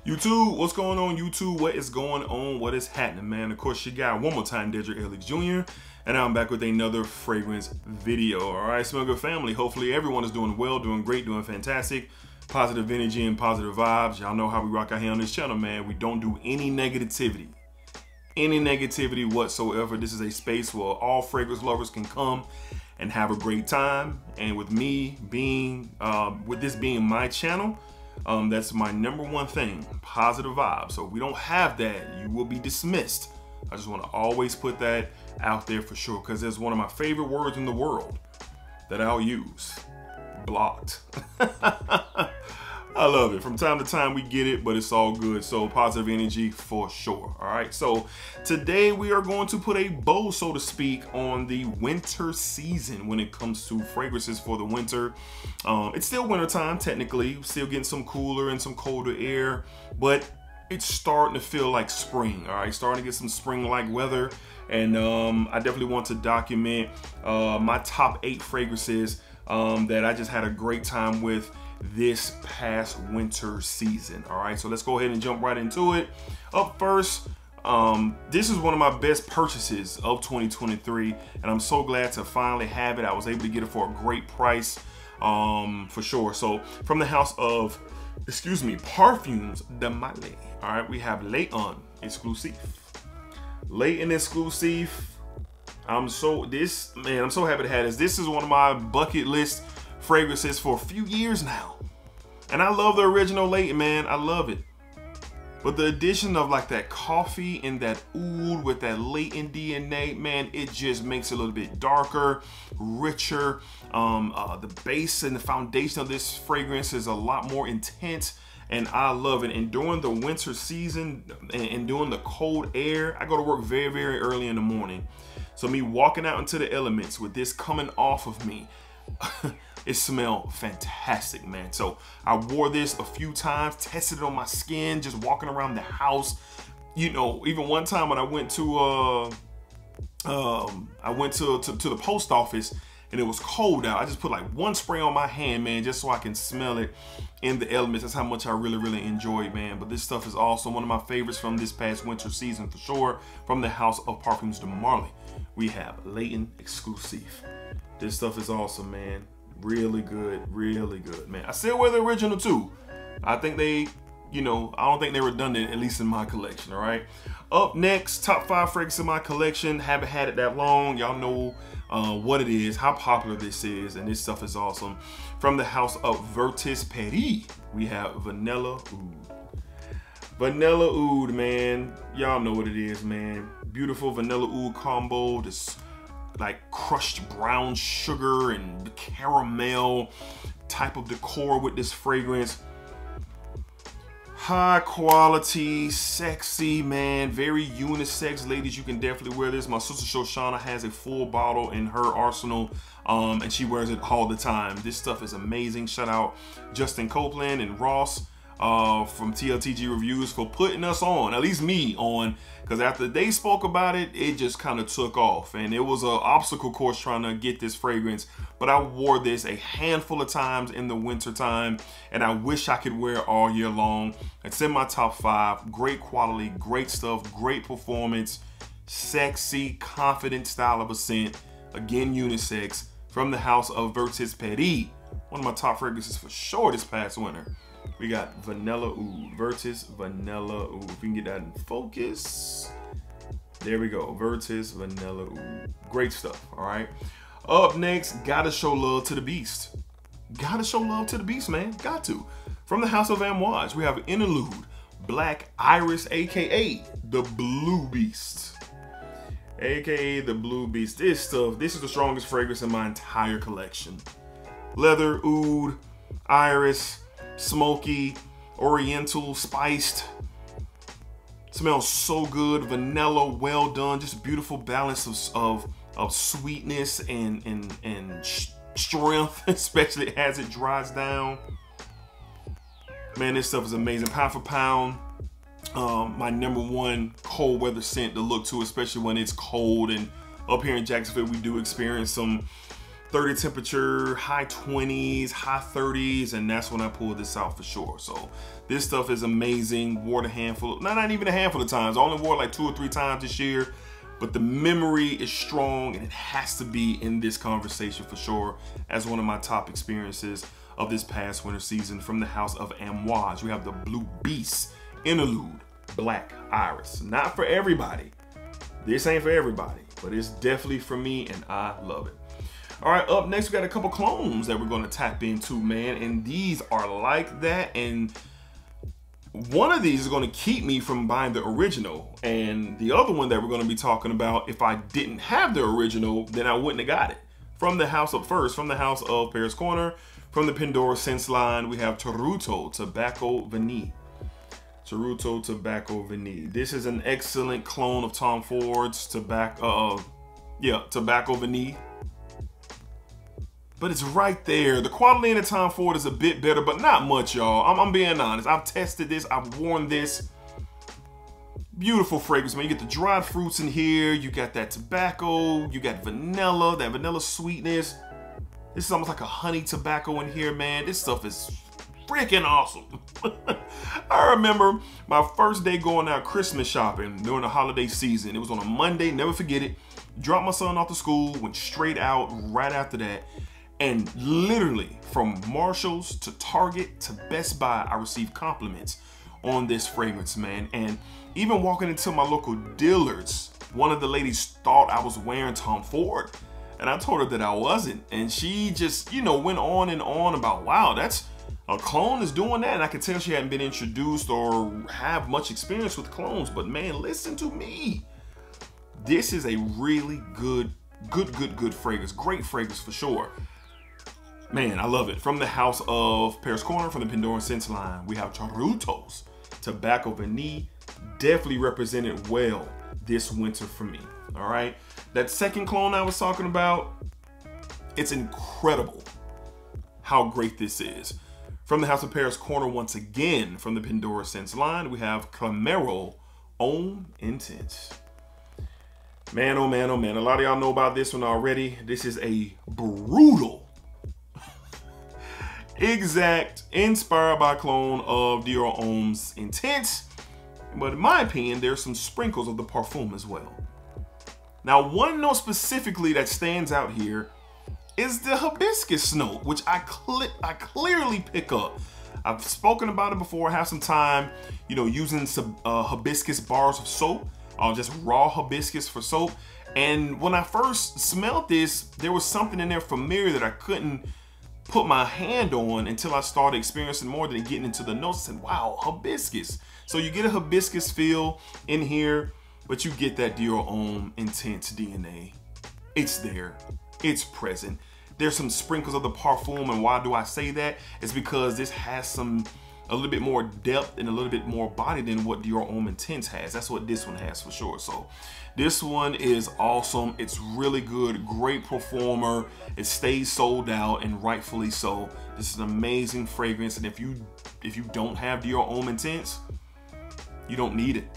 YouTube, what's going on, YouTube? What is going on? What is happening, man? Of course, you got one more time, DEDRICKHJR, and I'm back with another fragrance video. All right, Smell Good family. Hopefully, everyone is doing well, doing great, doing fantastic. Positive energy and positive vibes. Y'all know how we rock out here on this channel, man. We don't do any negativity whatsoever. This is a space where all fragrance lovers can come and have a great time. And with me being, with this being my channel, that's my #1 thing, positive vibes. So if we don't have that, you will be dismissed. I just want to always put that out there for sure, because there's one of my favorite words in the world that I'll use: blocked. I love it. From time to time we get it, but it's all good. So positive energy for sure. All right, so today we are going to put a bow, so to speak, on the winter season when it comes to fragrances for the winter. It's still winter time technically, still getting some cooler and some colder air, but it's starting to feel like spring. All right, starting to get some spring-like weather. And I definitely want to document my top 8 fragrances that I just had a great time with this past winter season. All right, so let's go ahead and jump right into it. Up first, this is one of my best purchases of 2023, and I'm so glad to finally have it. I was able to get it for a great price, for sure. So from the house of, Parfums de Male. All right, we have Nuit Exclusive. Nuit Exclusive. I'm so happy to have this. This is one of my bucket list fragrances for a few years now, and I love the original Nuit, man. I love it, but the addition of like that coffee and that oud with that latent DNA, man, it just makes it a little bit darker, richer. The base and the foundation of this fragrance is a lot more intense, and I love it. And during the winter season and during the cold air, I go to work very, very early in the morning, so me walking out into the elements with this coming off of me, it smelled fantastic, man. So I wore this a few times, tested it on my skin, just walking around the house. You know, even one time when I went to the post office and it was cold out, I just put like one spray on my hand, man, just so I can smell it in the elements. That's how much I really, really enjoy it, man. But this stuff is also one of my favorites from this past winter season for sure. From the house of Parfums de Male, we have Nuit Exclusive. This stuff is awesome, man. Really good, man. I still wear the original too. I think they, I don't think they're redundant, at least in my collection, all right? Up next, top 5 fragrances in my collection. Haven't had it that long. Y'all know what it is, how popular this is, and this stuff is awesome. From the house of Veni, we have Vanilla Oud. Vanilla Oud, man. Y'all know what it is, man. Beautiful vanilla oud combo. This like crushed brown sugar and caramel type of decor with this fragrance. High quality, sexy, man. Very unisex. Ladies, you can definitely wear this. My sister Shoshana has a full bottle in her arsenal, and she wears it all the time. This stuff is amazing. Shout out Justin Copeland and Ross from TLTG Reviews for putting us on, at least me on, because after they spoke about it, it just kind of took off, and it was an obstacle course trying to get this fragrance. But I wore this a handful of times in the winter time, and I wish I could wear it all year long. It's in my top 5. Great quality, great stuff, great performance, sexy, confident style of a scent. Again, unisex. From the house of Veni, one of my top fragrances for sure this past winter. We got Vanilla Oud, Vanilla Oud. If we can get that in focus. There we go, Vanilla Oud. Great stuff, all right? Up next, gotta show love to the beast. Gotta show love to the beast, man, got to. From the house of Amouage, we have Interlude, Black Iris, AKA the Blue Beast. AKA the Blue Beast. This is the strongest fragrance in my entire collection. Leather, oud, iris, smoky, oriental, spiced. Smells so good. Vanilla, well done. Just a beautiful balance of sweetness and strength, especially as it dries down. Man, this stuff is amazing. Pound for pound, my #1 cold weather scent to look to, especially when it's cold. And up here in Jacksonville, we do experience some 30 temperature, high 20s, high 30s, and that's when I pulled this out for sure. So this stuff is amazing. Wore it a handful, not even a handful of times. I only wore it like 2 or 3 times this year, but the memory is strong and it has to be in this conversation for sure as one of my top experiences of this past winter season from the house of Amouage. We have the Blue Beast Interlude Black Iris. Not for everybody. This ain't for everybody, but it's definitely for me and I love it. All right, up next, we got a couple clones that we're gonna tap into, man. And these are like that. And one of these is gonna keep me from buying the original. And the other one that we're gonna be talking about, if I didn't have the original, then I wouldn't have got it. From the house of Paris Corner, from the Pandora Sense line, we have Charuto Tobacco Veni. Charuto Tobacco Veni. This is an excellent clone of Tom Ford's Tobacco Veni. But it's right there. The quality in the Tom Ford is a bit better, but not much, y'all. I'm being honest. I've tested this. I've worn this. Beautiful fragrance, man. You get the dried fruits in here. You got that tobacco. You got vanilla, that vanilla sweetness. This is almost like a honey tobacco in here, man. This stuff is freaking awesome. I remember my first day going out Christmas shopping during the holiday season. It was on a Monday, never forget it. Dropped my son off to school, went straight out right after that. And literally from Marshall's to Target to Best Buy, I received compliments on this fragrance, man. And even walking into my local dealers, one of the ladies thought I was wearing Tom Ford. And I told her that I wasn't. And she just, you know, went on and on about, wow, that's a clone is doing that. And I could tell she hadn't been introduced or have much experience with clones. But man, listen to me. This is a really good fragrance. Great fragrance for sure. Man, I love it. From the house of Paris Corner, from the Pandora Sense line, we have Charuto's Tobacco Veni. Definitely represented well this winter for me. All right. That second clone I was talking about, it's incredible how great this is. From the house of Paris Corner, once again, from the Pandora Sense line, we have Chamero Intense. Man, oh man, oh man. A lot of y'all know about this one already. This is a brutal, exact, inspired by clone of Dior Ombre Intense. But in my opinion, there's some sprinkles of the parfum as well. Now, one note specifically that stands out here is the hibiscus note, which I clearly pick up. I've spoken about it before. I have some time, you know, using some hibiscus bars of soap, just raw hibiscus for soap. And when I first smelled this, there was something in there familiar that I couldn't put my hand on until I started experiencing more than getting into the notes. I said, wow, hibiscus. So you get a hibiscus feel in here, but you get that Dior Ombre Intense DNA. It's there, it's present. There's some sprinkles of the parfum, and why do I say that? It's because this has a little bit more depth and a little bit more body than what Dior Ombre Intense has. That's what this one has for sure. So this one is awesome. It's really good, great performer. It stays sold out, and rightfully so. This is an amazing fragrance, and if you don't have Dior Ombre Intense, you don't need it.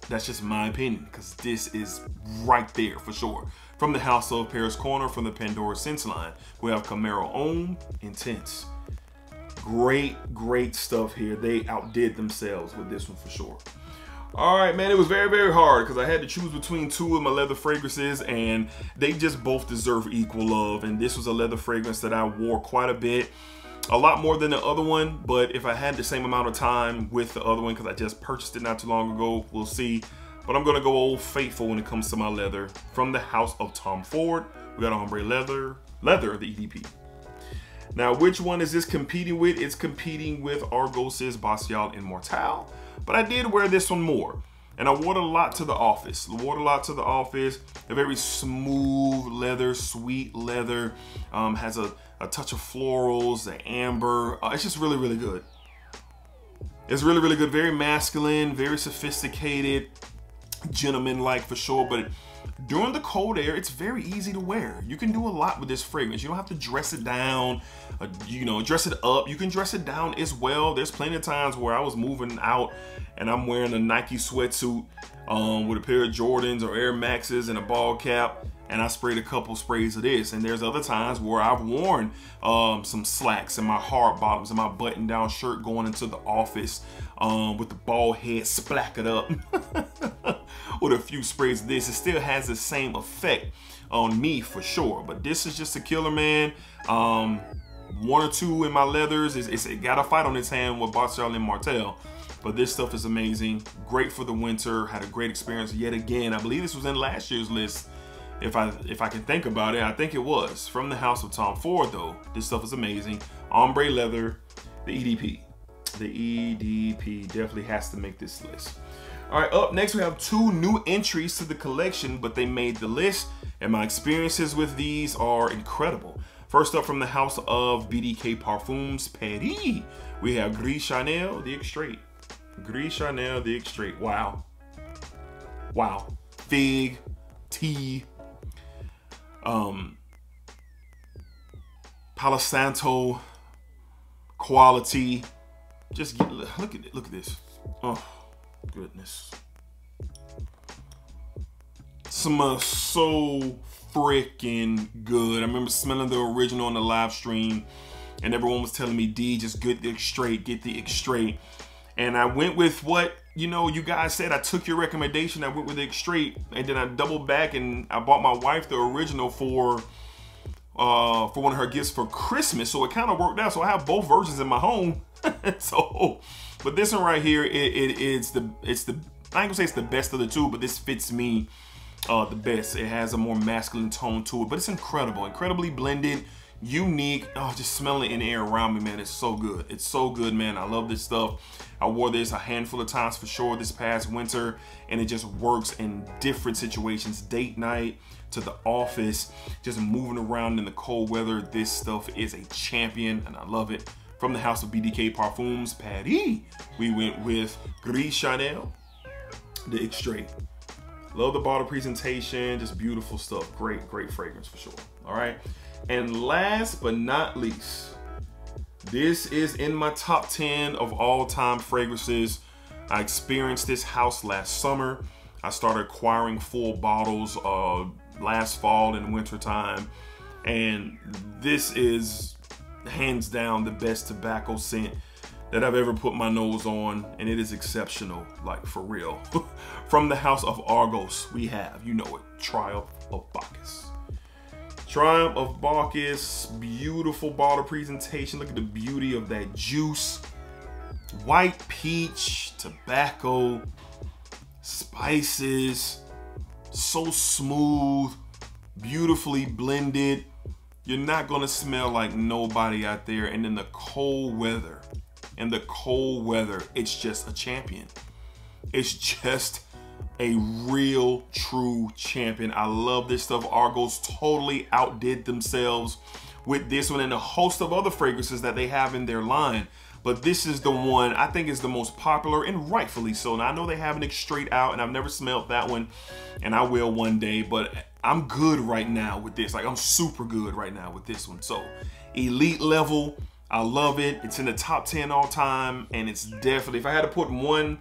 That's just my opinion, because this is right there for sure. From the house of Paris Corner, from the Pandora Sense line, we have Chamero Ombre Intense. Great stuff here. They outdid themselves with this one for sure. All right, man, it was very hard because I had to choose between two of my leather fragrances, and they just both deserve equal love. And this was a leather fragrance that I wore quite a bit. A lot more than the other one, but if I had the same amount of time with the other one, because I just purchased it not too long ago, we'll see. But I'm gonna go Old Faithful when it comes to my leather. From the house of Tom Ford, we got Ombre Leather the EDP. Now, which one is this competing with? It's competing with Argos's Baccial Immortale, but I did wear this one more. And I wore it a lot to the office. A very smooth leather, sweet leather. Has a touch of florals, the amber. It's just really good. It's really good. Very masculine, very sophisticated, gentleman-like for sure. But during the cold air, it's very easy to wear. You can do a lot with this fragrance. You don't have to dress it down, dress it up. You can dress it down as well. There's plenty of times where I was moving out and I'm wearing a Nike sweatsuit with a pair of Jordans or Air Maxes and a ball cap. and I sprayed a couple sprays of this. And there's other times where I've worn some slacks and my hard bottoms and my button down shirt going into the office with the bald head splackered up with a few sprays of this. It still has the same effect on me for sure, but this is just a killer, man. One or two in my leathers. It got a fight on its hand with Baccus and Martel. But this stuff is amazing. Great for the winter. Had a great experience yet again. I believe this was in last year's list. If I can think about it, I think it was. From the house of Tom Ford though. This stuff is amazing. Ombre Leather, the EDP. The EDP definitely has to make this list. All right, up next we have two new entries to the collection, but they made the list, and my experiences with these are incredible. First up, from the house of BDK Parfums Paris, we have Glace Chael the Extrait. Glace Chael the Extrait. Wow. Wow. Fig, tea, Palo Santo quality. Just look at this. Oh goodness. Smells so freaking good. I remember smelling the original on the live stream, and everyone was telling me, D, just get the Extrait, get the Extrait. And I went with what, you know, you guys said. I took your recommendation. I went with the Extrait, and then I doubled back and I bought my wife the original for one of her gifts for Christmas. So it kind of worked out. So I have both versions in my home. So, but this one right here, it's the I ain't gonna say it's the best of the two, but this fits me the best. It has a more masculine tone to it, but it's incredible, incredibly blended, unique. Oh, just smelling it in the air around me, man. It's so good. It's so good, man. I love this stuff. I wore this a handful of times for sure this past winter, and it just works in different situations. Date night, to the office, just moving around in the cold weather. This stuff is a champion, and I love it. From the house of BDK Parfums Paris, we went with Glace Chael the Extrait. Love the bottle presentation, just beautiful stuff. Great fragrance for sure. All right, and last but not least, this is in my top 10 of all time fragrances. I experienced this house last summer. I started acquiring full bottles last fall and winter time, and this is hands down the best tobacco scent that I've ever put my nose on, and it is exceptional, like for real. From the house of Argos, we have, you know it, Triumph of Baccus. Triumph of Baccus, beautiful bottle presentation. Look at the beauty of that juice. White peach, tobacco, spices, so smooth, beautifully blended. You're not gonna smell like nobody out there. And in the cold weather, it's just a champion. It's just a real, true champion. I love this stuff. Argos totally outdid themselves with this one and a host of other fragrances that they have in their line. But this is the one I think is the most popular, and rightfully so. Now I know they have an Extrait out, and I've never smelled that one, and I will one day, but I'm good right now with this. Like, I'm super good right now with this one. So elite level, I love it. It's in the top 10 all time, and it's definitely, if I had to put one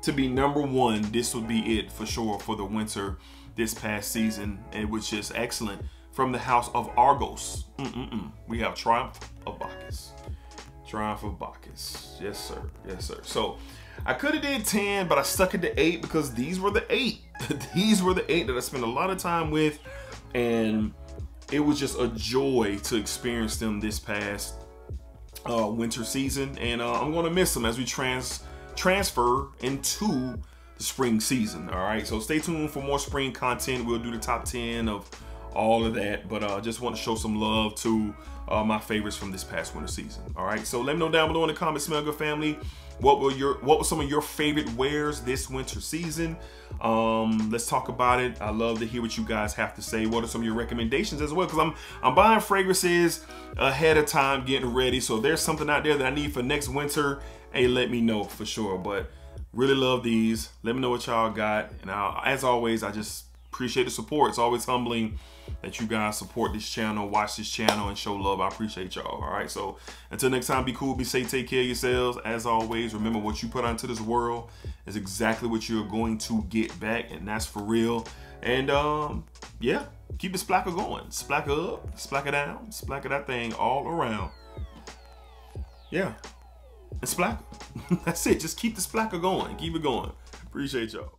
to be number one, this would be it for sure for the winter this past season. It was just excellent. From the house of Argos, we have Triumph of Baccus. Triumph of Baccus. Yes, sir. Yes, sir. So I could have did 10, but I stuck it to 8 because these were the 8. These were the 8 that I spent a lot of time with, and it was just a joy to experience them this past winter season. And I'm going to miss them as we transfer into the spring season. All right, so stay tuned for more spring content. We'll do the top 10 of all of that, but just want to show some love to my favorites from this past winter season. All right, so let me know down below in the comments, Smell Good family, what were some of your favorite wears this winter season? Let's talk about it. I love to hear what you guys have to say. What are some of your recommendations as well? Because I'm buying fragrances ahead of time, getting ready. So if there's something out there that I need for next winter, hey, let me know for sure. But really love these. Let me know what y'all got. And as always, I just appreciate the support. It's always humbling that you guys support this channel, watch this channel, and show love. I appreciate y'all. All right, so until next time, be cool, be safe, take care of yourselves. As always, remember, what you put out into this world is exactly what you're going to get back, and that's for real. And yeah, keep the splacker going. Splacker up, splacker down, splacker that thing all around. Yeah, and splacker. That's it. Just keep the splacker going. Keep it going. Appreciate y'all.